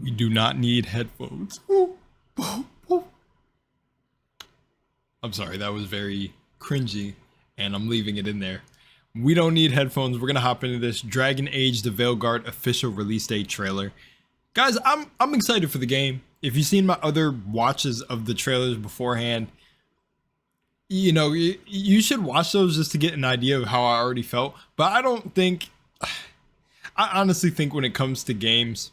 We do not need headphones. I'm sorry, that was very cringy, and I'm leaving it in there. We don't need headphones. We're gonna hop into this Dragon Age: The Veilguard official release date trailer. Guys, I'm excited for the game. If you've seen my other watches of the trailers beforehand, you know, you should watch those just to get an idea of how I already felt. But I honestly think when it comes to games,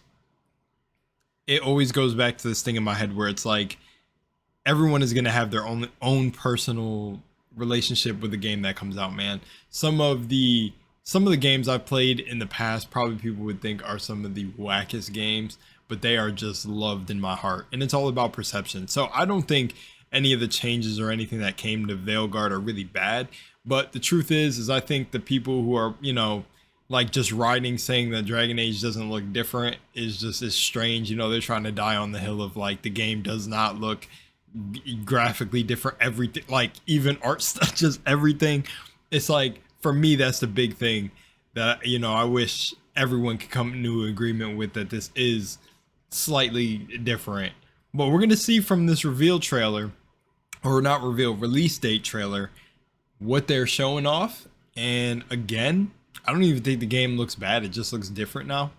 it always goes back to this thing in my head where it's like everyone is going to have their own personal relationship with the game that comes out, man. Some of the games I've played in the past, probably people would think are some of the wackest games, but they are just loved in my heart, and it's all about perception. So I don't think any of the changes or anything that came to Veilguard are really bad, but the truth is I think the people who are, you know, like just riding saying that Dragon Age doesn't look different is strange. You know, they're trying to die on the hill of like the game does not look graphically different, everything, like even art stuff, just everything. It's like, for me, that's the big thing that, you know, I wish everyone could come into agreement with, that this is slightly different. But we're gonna see from this reveal trailer, or not reveal, release date trailer, what they're showing off. And again, I don't even think the game looks bad. It just looks different now,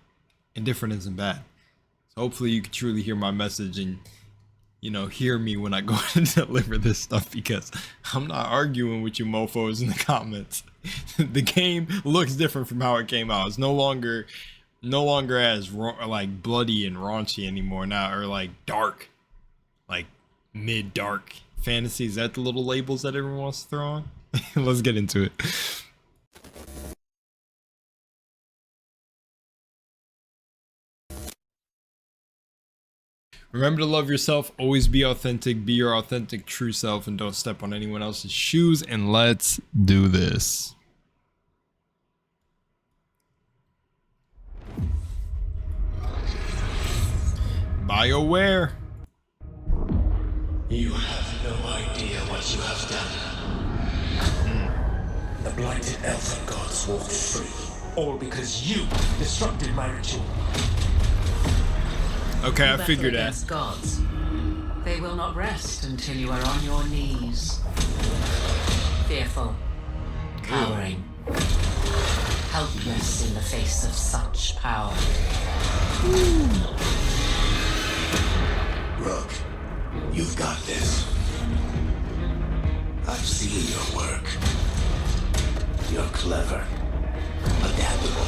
and different isn't bad. So hopefully you can truly hear my message and, you know, hear me when I go and deliver this stuff, because I'm not arguing with you mofos in the comments. The game looks different from how it came out. It's no longer as like bloody and raunchy anymore now, or like dark, like mid-dark fantasy. Is that the little labels that everyone wants to throw on? Let's get into it. Remember to love yourself, always be authentic, be your authentic true self, and don't step on anyone else's shoes. And let's do this. BioWare. You have no idea what you have done. The blighted elven gods walked free, all because you disrupted my ritual. Okay, I figured that. Gods. They will not rest until you are on your knees. Fearful, cowering, helpless in the face of such power. Rook, you've got this. I've seen your work. You're clever, adaptable.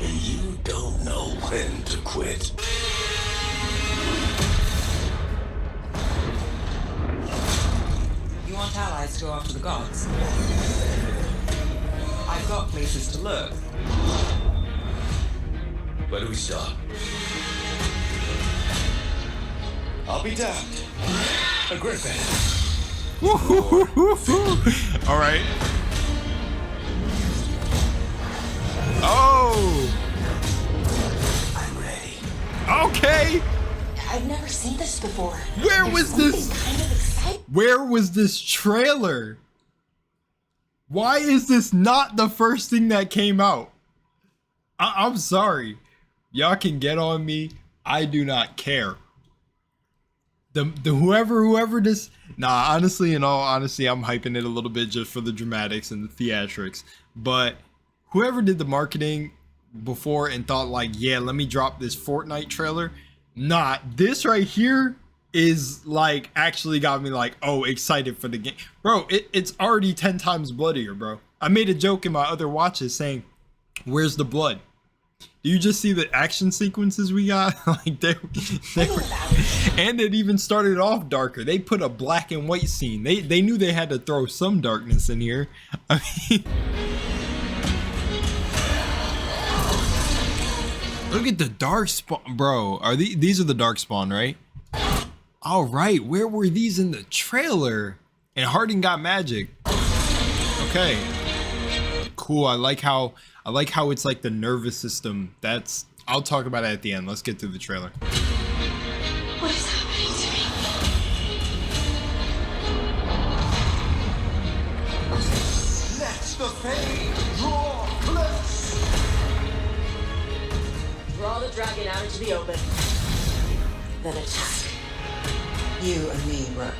And you don't know when to quit. You want allies to go after the gods? I've got places to look. Where do we start? I'll be damned. A griffin. All right. Oh. I'm ready. Okay. I've never seen this before. Where was this? Kind of exciting. Where was this trailer? Why is this not the first thing that came out? I'm sorry. Y'all can get on me. I do not care. The whoever this, nah, honestly, in all honesty, I'm hyping it a little bit just for the dramatics and the theatrics. But whoever did the marketing before and thought like, yeah, let me drop this Fortnite trailer. Nah, this right here is like actually got me like, oh, excited for the game. Bro, it's already 10 times bloodier, bro. I made a joke in my other watches saying, where's the blood? Do you just see the action sequences we got? Like they were, and it even started off darker. They put a black and white scene. They knew they had to throw some darkness in here. I mean, look at the dark spawn, bro. Are these are the dark spawn, right? All right, where were these in the trailer? And Harding got magic. Okay, cool. I like how it's like the nervous system. I'll talk about it at the end. Let's get through the trailer. What is happening to me? Let the fade draw close. Draw the the dragon out into the open. Then attack. You and me, Rook.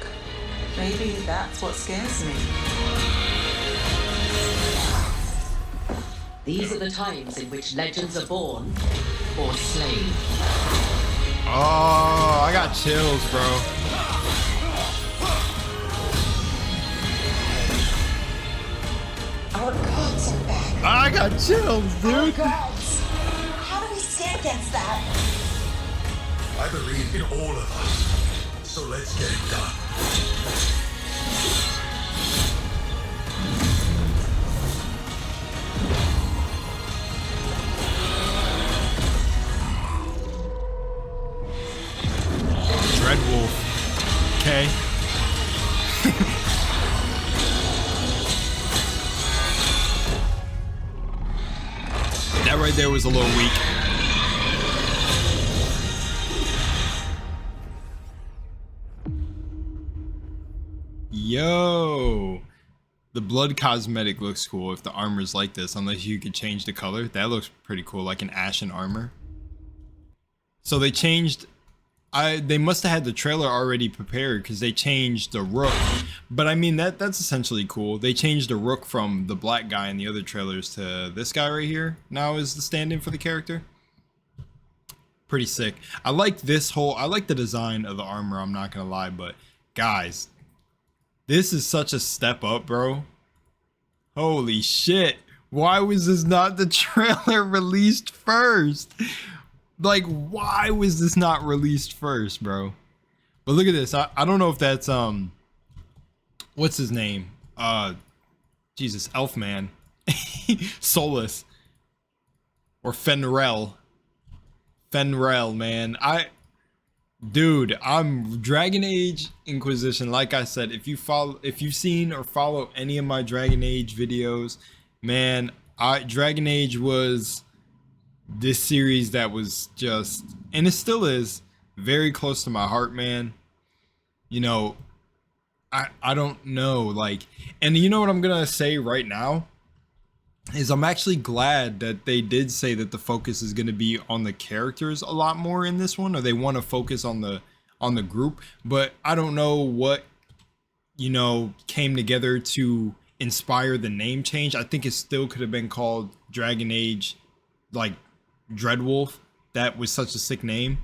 Maybe that's what scares me. These are the times in which legends are born or slain. Oh, I got chills, bro. Our gods are back. I got chills, Our dude. gods. How do we stand against that? I believe in all of us. So let's get it done. Dreadwolf. Okay. That right there was a little weak. Yo. The blood cosmetic looks cool if the armor's like this, unless you could change the color. That looks pretty cool, like an ashen armor. So they changed, they must have had the trailer already prepared because they changed the Rook. But I mean, that's essentially cool. They changed the Rook from the black guy in the other trailers to this guy right here now is the stand-in for the character. Pretty sick. I like this whole, I like the design of the armor, I'm not gonna lie, but guys, this is such a step up, bro. Holy shit. Why was this not the trailer released first? Like, why was this not released first, bro? But look at this. I don't know if that's, what's his name? Jesus, Elfman. Solus. Or Fenrel. Fenrel, man. Dude, I'm Dragon Age Inquisition. Like I said, if you've seen or follow any of my Dragon Age videos, man, Dragon Age was this series that was just, and it still is, very close to my heart, man. You know, I don't know, like, and you know what I'm gonna say right now is I'm actually glad that they did say that the focus is going to be on the characters a lot more in this one, or they want to focus on the group. But I don't know what, you know, came together to inspire the name change. I think it still could have been called Dragon Age, like Dreadwolf. That was such a sick name.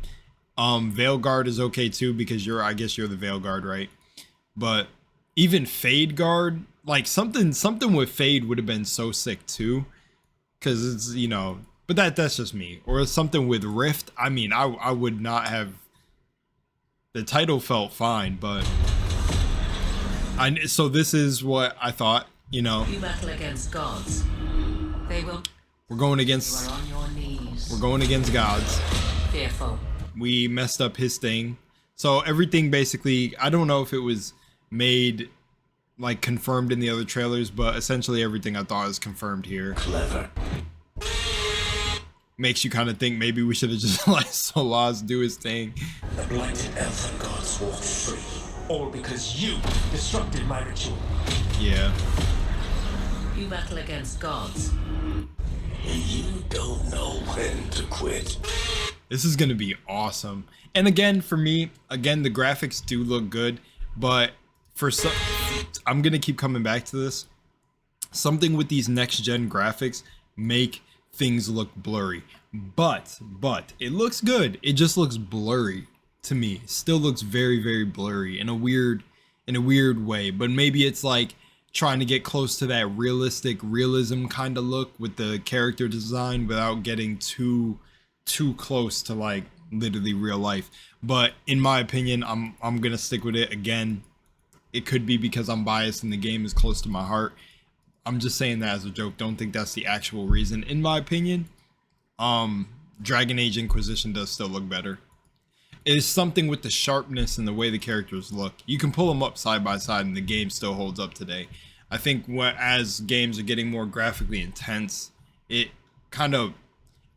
Veilguard is okay too, because I guess you're the Veilguard, right? But even Fadeguard, like something with Fade would have been so sick too, because it's, you know, but that's just me. Or something with Rift. I mean, I would not have, the title felt fine, but so this is what I thought, you know. You battle against gods. They will. We're going You against, are on your knees. we're going against gods. Fearful. We messed up his thing. So everything basically, I don't know if it was made like confirmed in the other trailers, but essentially everything I thought is confirmed here. Clever. Makes you kind of think maybe we should have just let Solaz do his thing. The blighted elven gods walk free. All because you disrupted my ritual. Yeah. You battle against gods. You don't know when to quit. This is going to be awesome. And again, for me, again, the graphics do look good, but for some, I'm going to keep coming back to this. Something with these next gen graphics make things look blurry, but it looks good. It just looks blurry to me. It still looks very, very blurry in a weird way, but maybe it's like trying to get close to that realism kind of look with the character design without getting too close to like literally real life. But in my opinion, I'm gonna stick with it. Again, it could be because I'm biased and the game is close to my heart. I'm just saying that as a joke. Don't think that's the actual reason. In my opinion, Dragon Age Inquisition does still look better. It is something with the sharpness and the way the characters look. You can pull them up side by side and the game still holds up today. I think as games are getting more graphically intense, it kind of,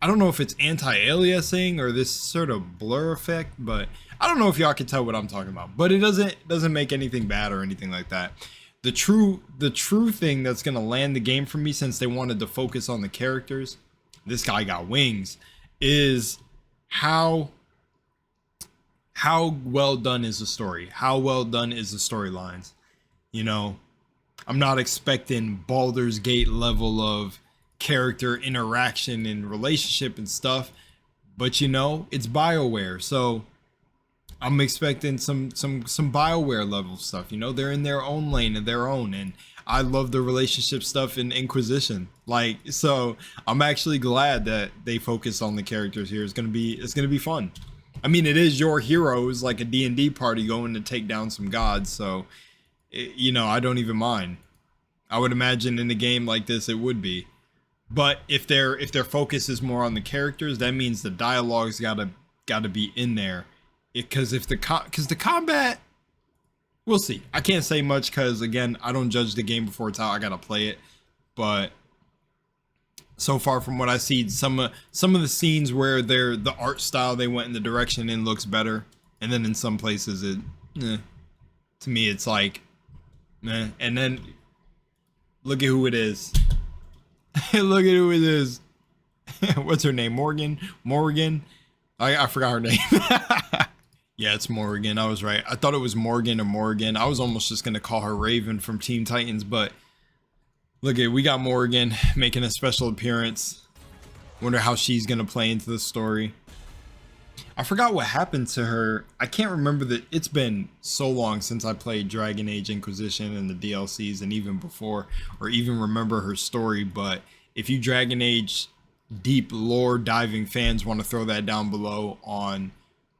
I don't know if it's anti-aliasing or this sort of blur effect, but I don't know if y'all can tell what I'm talking about. But it doesn't make anything bad or anything like that. The true thing that's gonna land the game for me, since they wanted to focus on the characters, this guy got wings, is how well done is the story? How well done is the storylines? You know, I'm not expecting Baldur's Gate level of character interaction and relationship and stuff, but you know, it's BioWare, so I'm expecting some BioWare level stuff. You know, they're in their own lane of their own, and I love the relationship stuff in Inquisition. Like, so I'm actually glad that they focus on the characters here. It's gonna be fun. I mean, it is your heroes, like a D&D party going to take down some gods, so you know, I don't even mind. I would imagine in a game like this it would be. But if their focus is more on the characters, that means the dialogue's gotta be in there. Because the combat, we'll see. I can't say much because again, I don't judge the game before it's out. I gotta play it. But so far from what I see, some of the scenes where the art style they went in the direction in looks better, and then in some places to me it's like, and then look at who it is. Look at who it is. What's her name? Morgan? I forgot her name. Yeah, it's Morgan. I was right. I thought it was Morgan or Morgan. I was almost just going to call her Raven from Teen Titans, but look at, we got Morgan making a special appearance. Wonder how she's going to play into the story. I forgot what happened to her. I can't remember that. It's been so long since I played Dragon Age Inquisition and the DLCs and even before, or even remember her story. But if you Dragon Age deep lore diving fans want to throw that down below on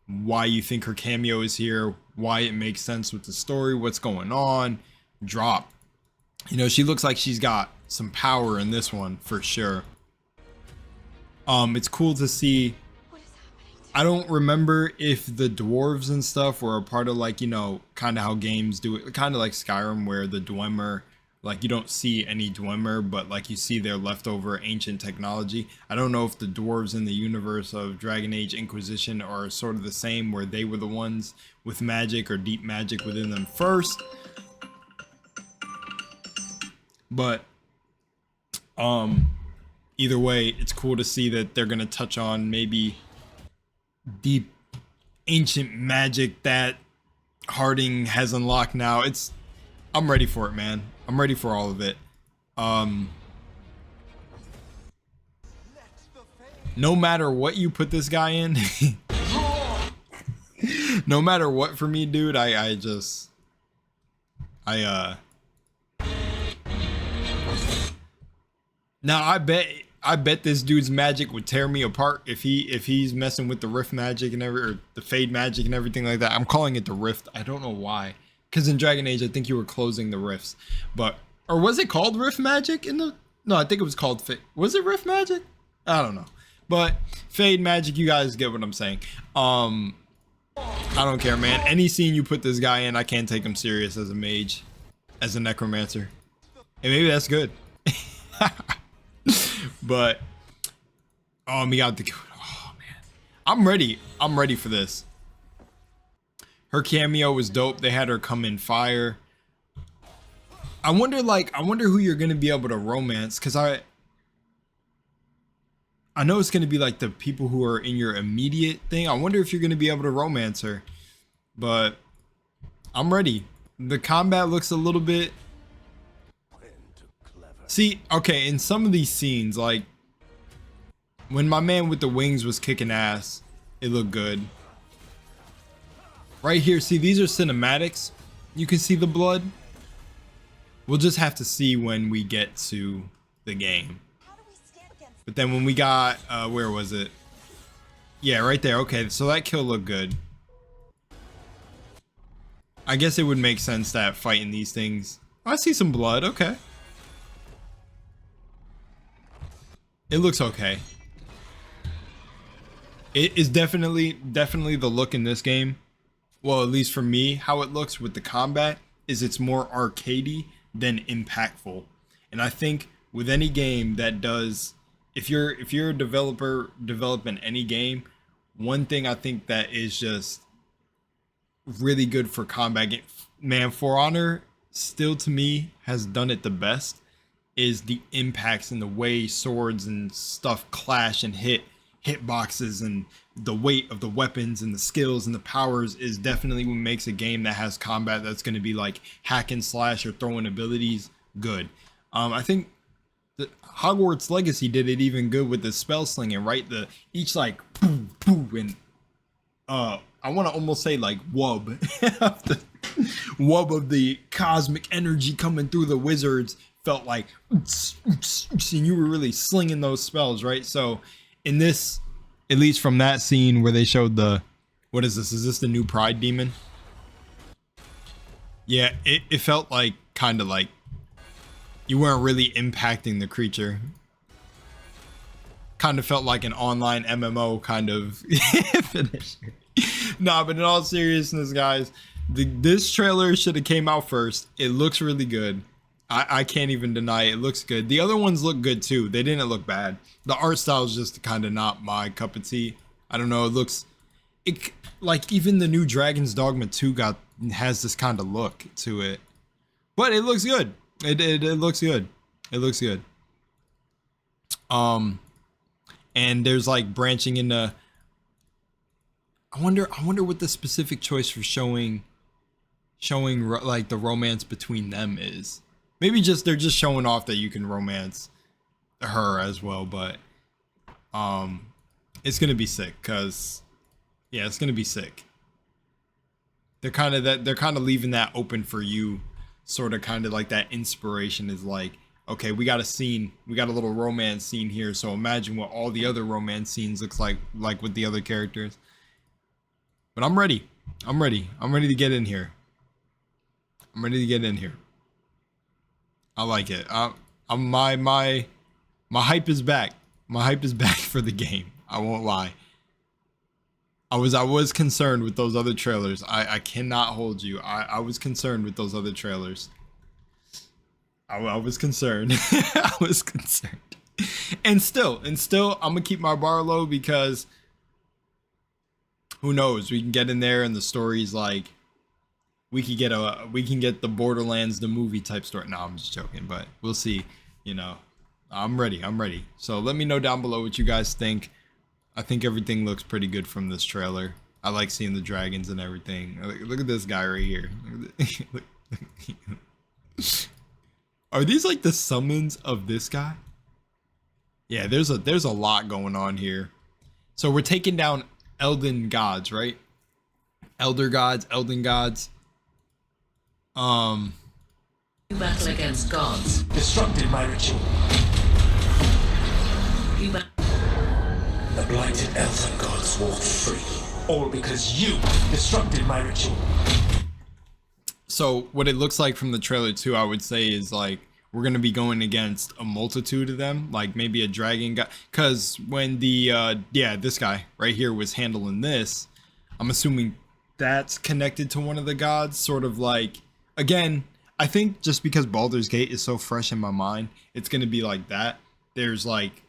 why you think her cameo is here, why it makes sense with the story, what's going on, drop. You know, she looks like she's got some power in this one for sure. It's cool to see. I don't remember if the dwarves and stuff were a part of, like, you know, kind of how games do it, kind of like Skyrim, where the Dwemer, like, you don't see any Dwemer, but like you see their leftover ancient technology. I don't know if the dwarves in the universe of Dragon Age Inquisition are sort of the same, where they were the ones with magic or deep magic within them first. But either way, it's cool to see that they're gonna touch on maybe deep ancient magic that Harding has unlocked now. I'm ready for it, man. I'm ready for all of it. No matter what you put this guy in, no matter what for me, dude, now I bet this dude's magic would tear me apart if he's messing with the rift magic and or the fade magic and everything like that. I'm calling it the rift. I don't know why. Because in Dragon Age, I think you were closing the rifts. Or was it called rift magic in the... No, I think it was called... Was it rift magic? I don't know. But fade magic, you guys get what I'm saying. I don't care, man. Any scene you put this guy in, I can't take him serious as a mage. As a necromancer. And maybe that's good. But... we got the... Oh, man. I'm ready for this. Her cameo was dope. They had her come in fire. I wonder who you're gonna be able to romance, because I know it's gonna be like the people who are in your immediate thing. I wonder if you're gonna be able to romance her. But I'm ready. The combat looks a little bit... See, okay, in some of these scenes, like when my man with the wings was kicking ass, it looked good. Right here, see, these are cinematics. You can see the blood. We'll just have to see when we get to the game. But then when we got, where was it? Yeah, right there. Okay, so that kill looked good. I guess it would make sense that fighting these things... Oh, I see some blood. Okay. It looks okay. It is definitely the look in this game. Well, at least for me, how it looks with the combat is it's more arcadey than impactful. And I think with any game that does, if you're a developer developing any game, one thing I think that is just really good for combat game, man, For Honor still to me has done it the best, is the impacts and the way swords and stuff clash and hit boxes and the weight of the weapons and the skills and the powers is definitely what makes a game that has combat that's going to be like hack and slash or throwing abilities good. I think the Hogwarts Legacy did it even good with the spell slinging, right? The each like poof, poof, and I want to almost say like wub wub of the cosmic energy coming through the wizards felt like and you were really slinging those spells, right? So in this, at least from that scene where they showed the, what is this the new pride demon? Yeah, it felt like kind of like you weren't really impacting the creature. Kind of felt like an online MMO kind of finisher. Nah, but in all seriousness, guys, this trailer should have came out first. It looks really good. I can't even deny it. It looks good. The other ones look good too. They didn't look bad. The art style is just kind of not my cup of tea. I don't know. It looks, like even the new Dragon's Dogma 2 has this kind of look to it, but it looks good. It looks good. It looks good. And there's like branching into. I wonder what the specific choice for showing like the romance between them is. Maybe they're just showing off that you can romance her as well, but it's gonna be sick because yeah, it's gonna be sick. They're kind of leaving that open for you, sort of kind of like that inspiration is like, okay, we got a little romance scene here, so imagine what all the other romance scenes looks like with the other characters. But I'm ready to get in here. I like it. My hype is back. My hype is back for the game. I won't lie. I was concerned with those other trailers. I cannot hold you. I was concerned with those other trailers. I was concerned. I was concerned. And still, I'm gonna keep my bar low because who knows? We can get in there and the story's like, we can get the Borderlands the movie type story. No, I'm just joking, but we'll see. You know, I'm ready. So let me know down below what you guys think. I think everything looks pretty good from this trailer. I like seeing the dragons and everything. Look at this guy right here. Are these like the summons of this guy? Yeah, there's a lot going on here. So we're taking down Elden gods, right? Elden gods. You battle against gods. Disrupted my ritual. You battle. The blighted elven gods walked free. All because you disrupted my ritual. So what it looks like from the trailer too, I would say, is like we're gonna be going against a multitude of them, like maybe a dragon guy. Cause when the this guy right here was handling this, I'm assuming that's connected to one of the gods, sort of like, again, I think just because Baldur's Gate is so fresh in my mind, it's gonna be like that. There's like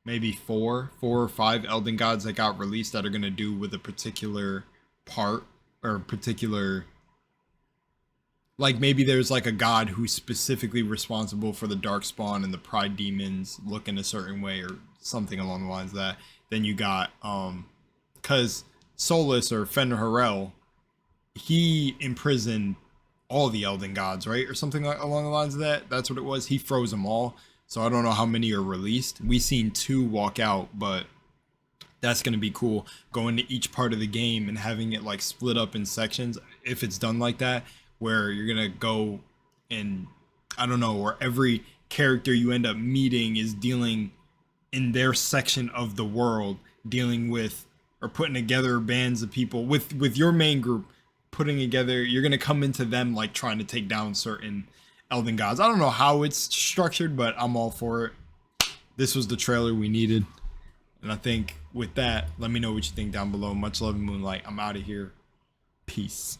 maybe four or five Elden gods that got released that are gonna do with a particular part or particular, like maybe there's like a god who's specifically responsible for the darkspawn and the pride demons look in a certain way or something along the lines of that. Then you got because Solus or Fenrirel, he imprisoned all the Elden gods, right? Or something like along the lines of that. That's what it was. He froze them all. So I don't know how many are released. We've seen 2 walk out, but that's going to be cool. Going to each part of the game and having it like split up in sections. If it's done like that, where you're going to go and, I don't know, where every character you end up meeting is dealing in their section of the world, dealing with or putting together bands of people with your main group, putting together, you're going to come into them like trying to take down certain Elden gods. I don't know how it's structured, but I'm all for it. This was the trailer we needed. And I think with that, let me know what you think down below. Much love and Moonlight. I'm out of here. Peace.